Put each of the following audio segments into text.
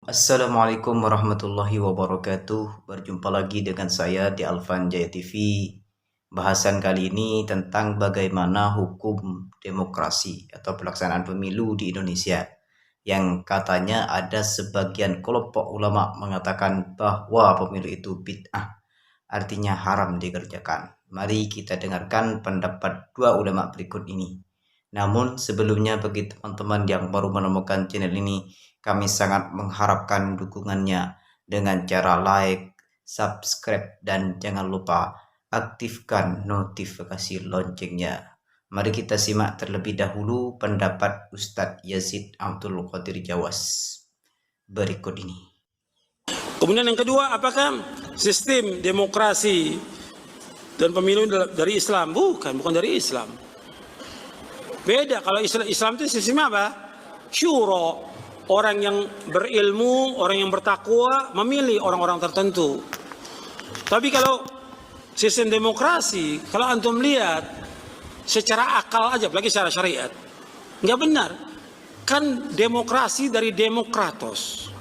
Assalamualaikum warahmatullahi wabarakatuh. Berjumpa lagi dengan saya di Alfan Jaya TV. Bahasan kali ini tentang bagaimana hukum demokrasi atau pelaksanaan pemilu di Indonesia. Yang katanya ada sebagian kelompok ulama mengatakan bahwa pemilu itu bid'ah, artinya haram dikerjakan. Mari kita dengarkan pendapat dua ulama berikut ini. Namun sebelumnya bagi teman-teman yang baru menemukan channel ini, kami sangat mengharapkan dukungannya dengan cara like, subscribe, dan jangan lupa aktifkan notifikasi loncengnya. Mari kita simak terlebih dahulu pendapat Ustadz Yazid Abdul Qadir Jawas berikut ini. Kemudian yang kedua, apakah sistem demokrasi dan pemilu dari Islam? Bukan dari Islam. Beda. Kalau Islam itu sistem apa? Syuro. Orang yang berilmu, orang yang bertakwa memilih orang-orang tertentu. Tapi kalau sistem demokrasi, kalau antum lihat secara akal aja, apalagi secara syariat, nggak benar. Kan demokrasi dari demokratos.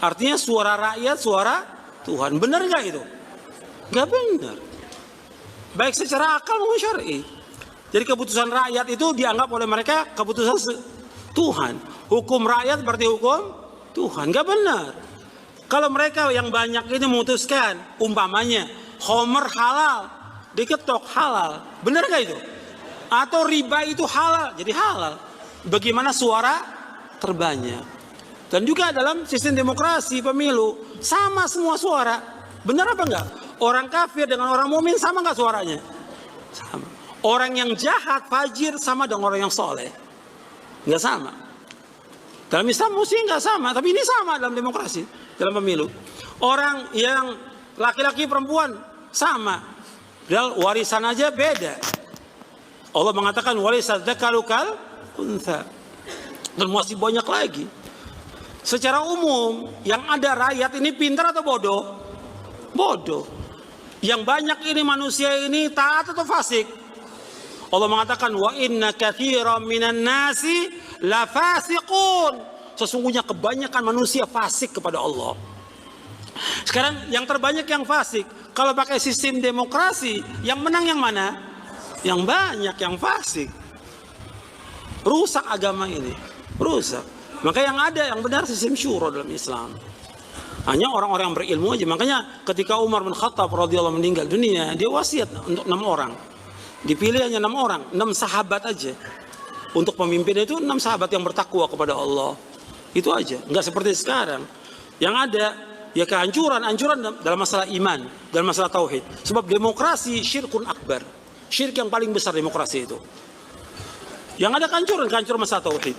Artinya suara rakyat, suara Tuhan. Benar nggak itu? Nggak benar. Baik secara akal maupun syar'i. Jadi keputusan rakyat itu dianggap oleh mereka keputusan Tuhan. Hukum rakyat berarti hukum Tuhan. Nggak benar. Kalau mereka yang banyak ini memutuskan, umpamanya Homer halal, diketok halal. Benar nggak itu? Atau riba itu halal, jadi halal. Bagaimana suara terbanyak? Dan juga dalam sistem demokrasi pemilu sama semua suara. Benar apa enggak? Orang kafir dengan orang mukmin sama enggak suaranya? Sama. Orang yang jahat, fajir sama dengan orang yang soleh. Enggak sama. Dalam Islam mesti enggak sama, tapi ini sama dalam demokrasi, dalam pemilu. Orang yang laki-laki perempuan sama. Padahal warisan aja beda. Allah mengatakan warisan dzakaru kal untha. Dan masih banyak lagi. Secara umum, yang ada rakyat ini pintar atau bodoh? Bodoh. Yang banyak ini manusia ini taat atau fasik? Allah mengatakan wa inna katsiran minan nasi la fasiqun. Sesungguhnya kebanyakan manusia fasik kepada Allah. Sekarang yang terbanyak yang fasik. Kalau pakai sistem demokrasi, yang menang yang mana? Yang banyak yang fasik. Rusak agama ini. Rusak. Maka yang ada yang benar sistem syuro dalam Islam. Hanya orang-orang yang berilmu aja. Makanya ketika Umar bin Khattab radhiyallahu meninggal dunia, dia wasiat untuk 6 orang. Dipilih hanya 6 orang, 6 sahabat aja. Untuk pemimpin itu 6 sahabat yang bertakwa kepada Allah. Itu aja. Enggak seperti sekarang. Yang ada ya kehancuran dalam masalah iman, dalam masalah tauhid. Sebab demokrasi syirkun akbar. Syirik yang paling besar demokrasi itu. Yang ada kehancuran masalah tauhid.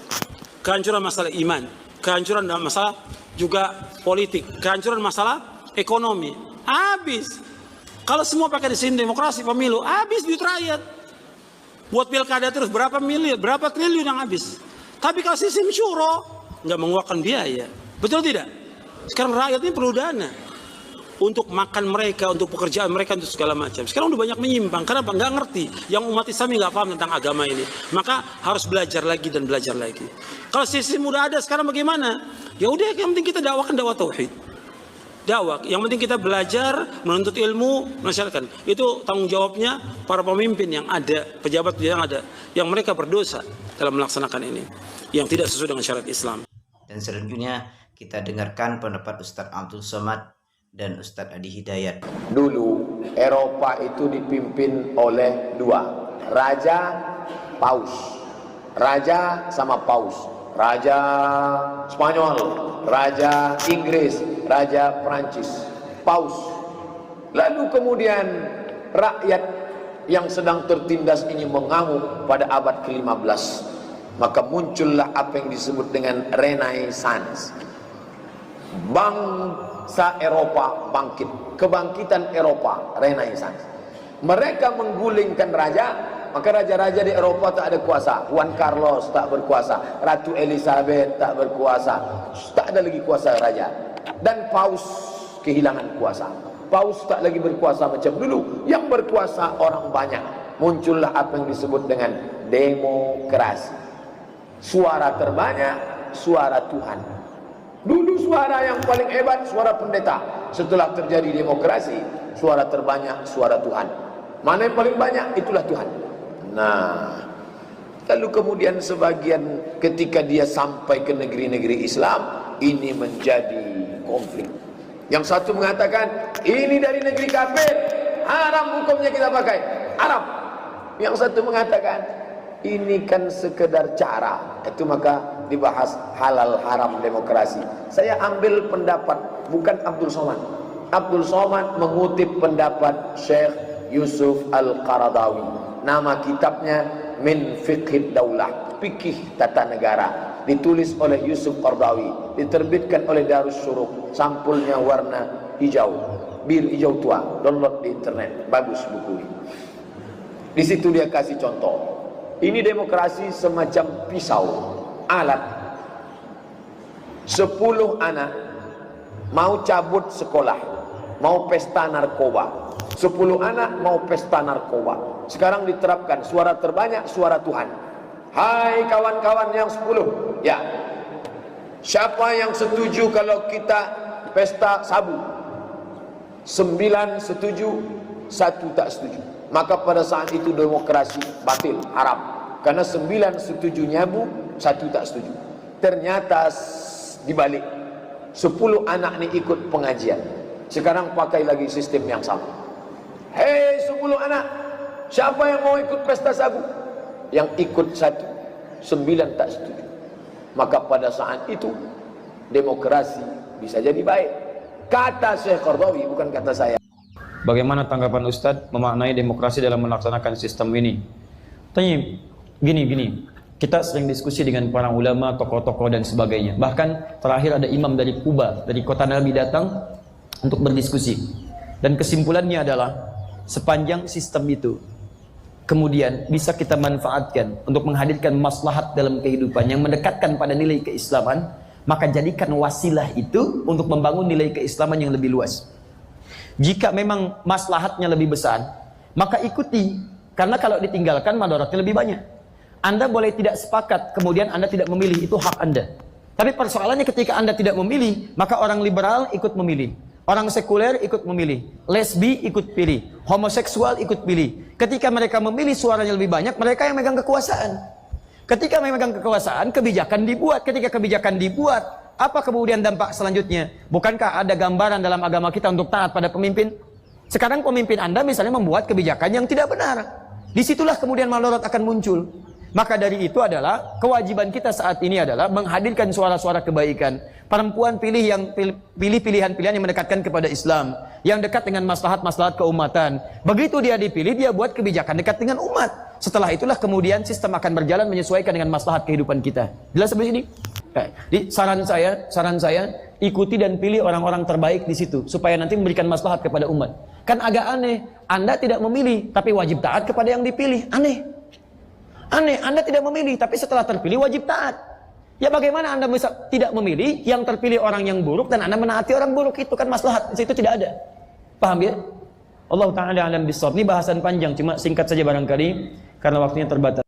Kehancuran masalah iman, kehancuran dalam masalah juga politik, kehancuran masalah ekonomi. Habis. Kalau semua pakai sistem demokrasi pemilu, habis duit rakyat. Buat pilkada terus berapa miliar, berapa triliun yang habis. Tapi kalau sistem syuro nggak mengeluarkan biaya. Betul tidak? Sekarang rakyat ini perlu dana untuk makan mereka, untuk pekerjaan mereka, untuk segala macam. Sekarang udah banyak menyimpang. Kenapa? Nggak ngerti. Yang umat Islam nggak paham tentang agama ini. Maka harus belajar lagi dan belajar lagi. Kalau sistem udah ada, sekarang bagaimana? Ya udah, yang penting kita dakwakan dakwah tauhid. Dakwah. Yang penting kita belajar, menuntut ilmu, masyarakat. Itu tanggung jawabnya para pemimpin yang ada, pejabat yang ada, yang mereka berdosa dalam melaksanakan ini, yang tidak sesuai dengan syariat Islam. Dan selanjutnya kita dengarkan pendapat Ustadz Abdul Somad dan Ustadz Adi Hidayat. Dulu Eropa itu dipimpin oleh 2, raja, paus. Raja sama paus. Raja Spanyol, raja Inggris, raja Prancis, paus. Lalu kemudian rakyat yang sedang tertindas ini mengamuk pada abad ke-15. Maka muncullah apa yang disebut dengan Renaissance. Bangsa Eropa bangkit, kebangkitan Eropa, Renaissance. Mereka menggulingkan raja, maka raja-raja di Eropa tak ada kuasa. Juan Carlos tak berkuasa, Ratu Elizabeth tak berkuasa, tak ada lagi kuasa raja. Dan paus kehilangan kuasa. Paus tak lagi berkuasa macam dulu, yang berkuasa orang banyak. Muncullah apa yang disebut dengan demokrasi. Suara terbanyak, suara Tuhan. Dulu suara yang paling hebat suara pendeta. Setelah terjadi demokrasi, suara terbanyak suara Tuhan. Mana yang paling banyak, itulah Tuhan. Nah, lalu kemudian sebagian ketika dia sampai ke negeri-negeri Islam, ini menjadi konflik. Yang satu mengatakan, ini dari negeri kafir, haram hukumnya kita pakai, haram. Yang satu mengatakan, ini kan sekedar cara. Itu maka dibahas halal haram demokrasi. Saya ambil pendapat bukan Abdul Somad. Abdul Somad mengutip pendapat Syekh Yusuf Al-Qaradawi. Nama kitabnya Min Fiqhid Daulah, Fikih Tata Negara. Ditulis oleh Yusuf Qaradawi, diterbitkan oleh Darus Syuruk. Sampulnya warna hijau, bir hijau tua. Download di internet, bagus buku ini. Di situ dia kasih contoh. Ini demokrasi semacam pisau, alat. 10 anak mau cabut sekolah, mau pesta narkoba. 10 anak mau pesta narkoba. Sekarang diterapkan suara terbanyak suara Tuhan. Hai kawan-kawan yang 10, ya. Siapa yang setuju kalau kita pesta sabu? 9 setuju, 1 tak setuju. Maka pada saat itu demokrasi batil, haram. Karena 9 setuju nyabu, 1 tak setuju. Ternyata dibalik, 10 anak ini ikut pengajian. Sekarang pakai lagi sistem yang sama. Hei 10 anak, siapa yang mau ikut pesta sabu? Yang ikut 1, 9 tak setuju. Maka pada saat itu demokrasi bisa jadi baik. Kata Syekh Qaradawi, bukan kata saya. Bagaimana tanggapan Ustadz memaknai demokrasi dalam melaksanakan sistem ini? Tanya gini, kita sering diskusi dengan para ulama, tokoh-tokoh dan sebagainya. Bahkan terakhir ada imam dari Kuba, dari kota Nabi datang untuk berdiskusi. Dan kesimpulannya adalah sepanjang sistem itu kemudian bisa kita manfaatkan untuk menghadirkan maslahat dalam kehidupan yang mendekatkan pada nilai keislaman, maka jadikan wasilah itu untuk membangun nilai keislaman yang lebih luas. Jika memang maslahatnya lebih besar, maka ikuti. Karena kalau ditinggalkan, madaratnya lebih banyak. Anda boleh tidak sepakat, kemudian Anda tidak memilih, itu hak Anda. Tapi persoalannya ketika Anda tidak memilih, maka orang liberal ikut memilih. Orang sekuler ikut memilih. Lesbi ikut pilih. Homoseksual ikut pilih. Ketika mereka memilih, suaranya lebih banyak, mereka yang megang kekuasaan. Ketika memegang kekuasaan, kebijakan dibuat. Ketika kebijakan dibuat, apa kemudian dampak selanjutnya? Bukankah ada gambaran dalam agama kita untuk taat pada pemimpin? Sekarang pemimpin Anda misalnya membuat kebijakan yang tidak benar. Disitulah kemudian madarat akan muncul. Maka dari itu adalah kewajiban kita saat ini adalah menghadirkan suara-suara kebaikan. Perempuan pilih pilihan-pilihan yang mendekatkan kepada Islam, yang dekat dengan maslahat-maslahat keumatan. Begitu dia dipilih, dia buat kebijakan dekat dengan umat. Setelah itulah kemudian sistem akan berjalan menyesuaikan dengan maslahat kehidupan kita. Jelas sampai sini? Jadi saran saya ikuti dan pilih orang-orang terbaik di situ supaya nanti memberikan maslahat kepada umat. Kan agak aneh, Anda tidak memilih tapi wajib taat kepada yang dipilih. Aneh, Anda tidak memilih tapi setelah terpilih wajib taat. Ya bagaimana Anda bisa tidak memilih yang terpilih orang yang buruk dan Anda menaati orang buruk? Itu kan maslahat, itu tidak ada. Paham ya? Allah Ta'ala alam bisawab. Ini bahasan panjang, cuma singkat saja barangkali karena waktunya terbatas.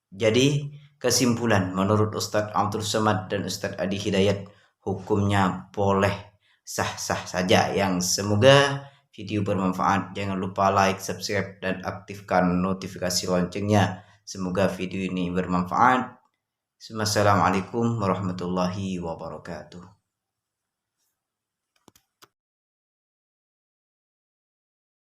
Jadi kesimpulan menurut Ustadz Abdul Somad dan Ustadz Adi Hidayat, hukumnya boleh sah-sah saja. Yang semoga video bermanfaat. Jangan lupa like, subscribe, dan aktifkan notifikasi loncengnya. Semoga video ini bermanfaat. Assalamualaikum warahmatullahi wabarakatuh.